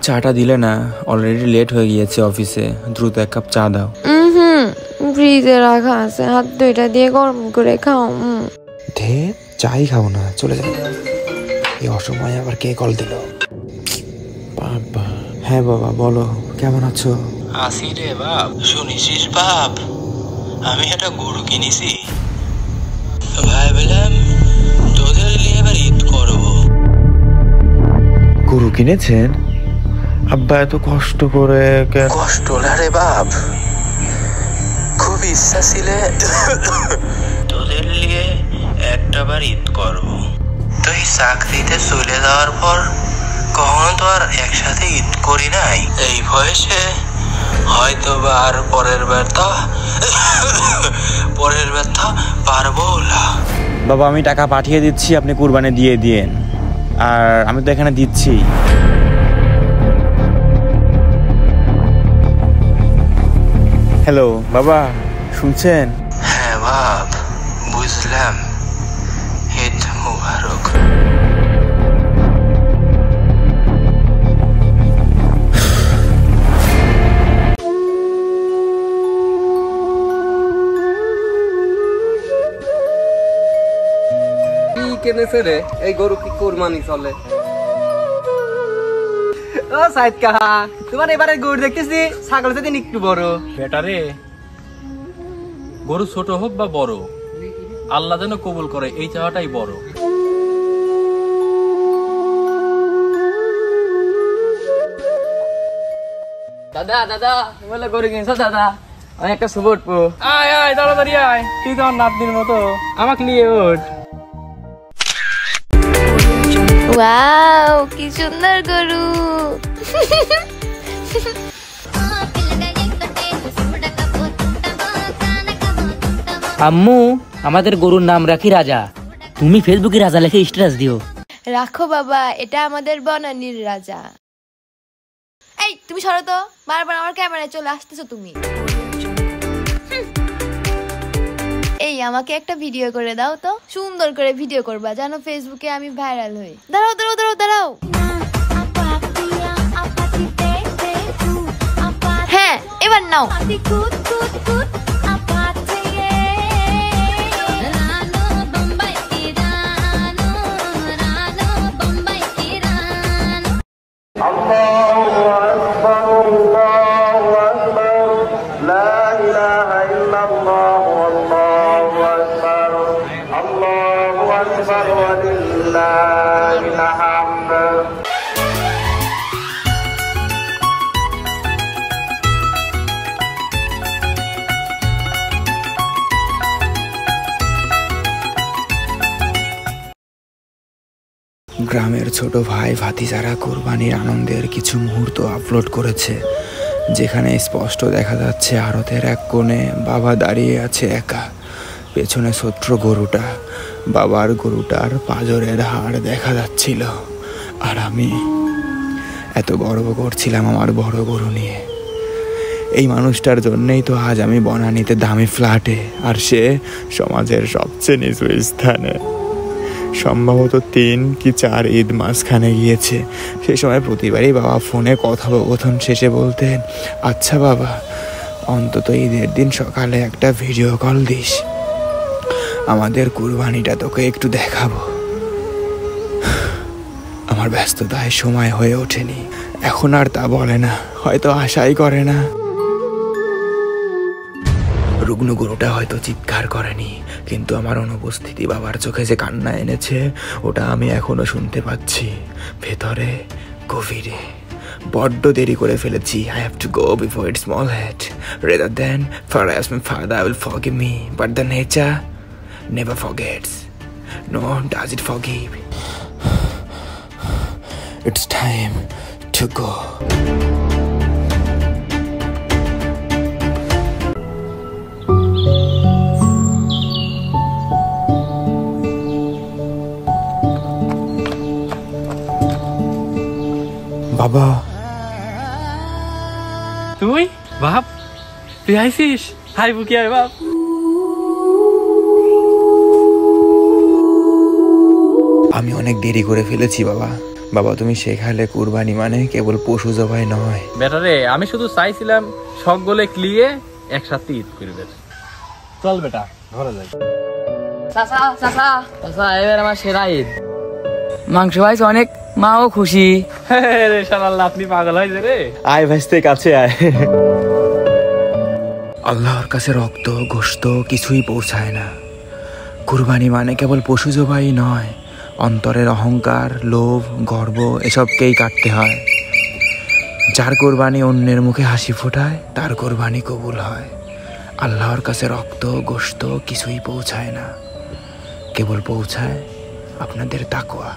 চাটা দিলে না, অলরেডি লেট হয়ে গিয়েছে অফিসে। দ্রুত এক কাপ চা দাও। ফ্রিজে রাখা আছে, হাত দুইটা দিয়ে গরম করে খাও। ঢের চাই খাও না, চলে যাও। এই অসময়ে আবার কে কল দিল? বাবা। হ্যাঁ বাবা বলো, কেমন আছো? আসি রে বাপ। শুনিসিস বাপ, আমি একটা গরু কিনেছি। ভাবলাম তোদের নিয়ে এবার ঈদ করবো। গরু কিনেছেন? আব্বা এত কষ্ট করে? কষ্ট না রে বাপ, খুব ইচ্ছা ছিল তোদের নিয়ে একটা বার ঈদ করবো। তুই চাকরিতে চলে যাওয়ার পর কখনো তো আর একসাথে ঈদ করি নাই। এই বয়সে হয়তো বা আর পরের ব্যর্থ পারবো না। বাবা আমি টাকা পাঠিয়ে দিচ্ছি, আপনি কুরবানি দিয়ে দিয়েন। আর আমি তো এখানে দিচ্ছি। হ্যালো বাবা, শুনছেন? হ্যাঁ বাপ, বুঝলাম। ঈদ মুবারক। কেনেছে রে এই গরু? কি কুরবানি চলে? ও সাইদ কাহা, তোমার এবারে গরু দেখতেছি ছাগল থেকে একটু বড়। বেটারে, গরু ছোট হোক বা বড়, আল্লাহ যেন কবুল করে, এই চাওয়াটাই বড়। দাদা দাদা, বলে গরু কিনছো দাদা? আমি একটা শুভ উঠবো। আয় আয় তাড়াতাড়ি আয়, তুই তো আমার নাতনির মতো, আমাকে নিয়ে ওঠ। ওয়াও, কি সুন্দর গরু। আম্মু, আমাদের গরুর নাম রাখি রাজা। তুমি ফেসবুকে রাজা লিখে স্ট্যাটাস দিও। রাখো বাবা, এটা আমাদের বনানীর রাজা। এই তুমি সরো তো, বারবার আমার ক্যামেরায় চলে আসতেছো তুমি। এই আমাকে একটা ভিডিও করে দাও তো, সুন্দর করে ভিডিও করবা, জানো ফেসবুকে আমি ভাইরাল হই। দাঁড়াও দাঁড়াও দাঁড়াও দাঁড়াও। হ্যাঁ এবার নাও। গ্রামের ছোট ভাই ভাতিজারা কুরবানির আনন্দের কিছু মুহূর্ত আপলোড করেছে, যেখানে স্পষ্ট দেখা যাচ্ছে আড়তের এক কোণে বাবা দাঁড়িয়ে আছে একা। পেছনে ছোট্ট গরুটা, বাবার গরুটার পাঁজরের হাড় দেখা যাচ্ছিল। আর আমি এত গর্ব করছিলাম আমার বড় গরু নিয়ে। এই মানুষটার জন্যই তো আজ আমি বনানীতে দামি ফ্ল্যাটে, আর সে সমাজের সবচেয়ে নিচু স্থানে। সম্ভবত 3 কি 4 ঈদ মাঝখানে গিয়েছে। সে সময় প্রতিবারই বাবা ফোনে কথোপকথন শেষে বলতেন, আচ্ছা বাবা, অন্তত ঈদের দিন সকালে একটা ভিডিও কল দিস, আমাদের কুরবানিটা তোকে একটু দেখাবো। আমার ব্যস্ততায় সময় হয়ে ওঠেনি। এখন আর তা বলে না, হয়তো আশাই করে না। রুগ্ন গরুটা হয়তো চিৎকার করেনি, কিন্তু আমার অনুপস্থিতি বাবার চোখে যে কান্না এনেছে, ওটা আমি এখনো শুনতে পাচ্ছি, ভেতরে গভীরে। বড্ড দেরি করে ফেলেছি। I have to go before it's small head. Rather than perhaps my father will forgive me, but the nature never forgets. Nor does it forgive. It's time to go. বাবা, তুই বাপ, তুই আইসিস? হাই বুকি আয় বাপ। আমি অনেক দেরি করে ফেলেছি বাবা। বাবা তুমি শেখালে কুরবানি মানে কেবল পশু জবাই নয়। বেটারে আমি শুধু চাইছিলাম সকলে ক্লিয়ে একসাথে ঈদ করবে। চল বেটা ঘরে যাই। চাচা চাচা চাচা এবার আমার সেরা ঈদ, মাংস পাইছে অনেক, মাও খুশি। রে শালা আপনি পাগল হয়েছে রে। আয় ভাইস্তে কাছে আয়। আল্লাহর কাছে রক্ত গোশত কিছুই পৌঁছায় না। কুরবানি মানে কেবল পশু জবাই নয়, অন্তরের অহংকার, লোভ, গর্ব এসবকেই কাটতে হয়। যার কোরবানি অন্যের মুখে হাসি ফোটায় তার কোরবানি কবুল হয়। আল্লাহর কাছে রক্ত গোশত কিছুই পৌঁছায় না, কেবল পৌঁছায় আপনাদের তাকওয়া।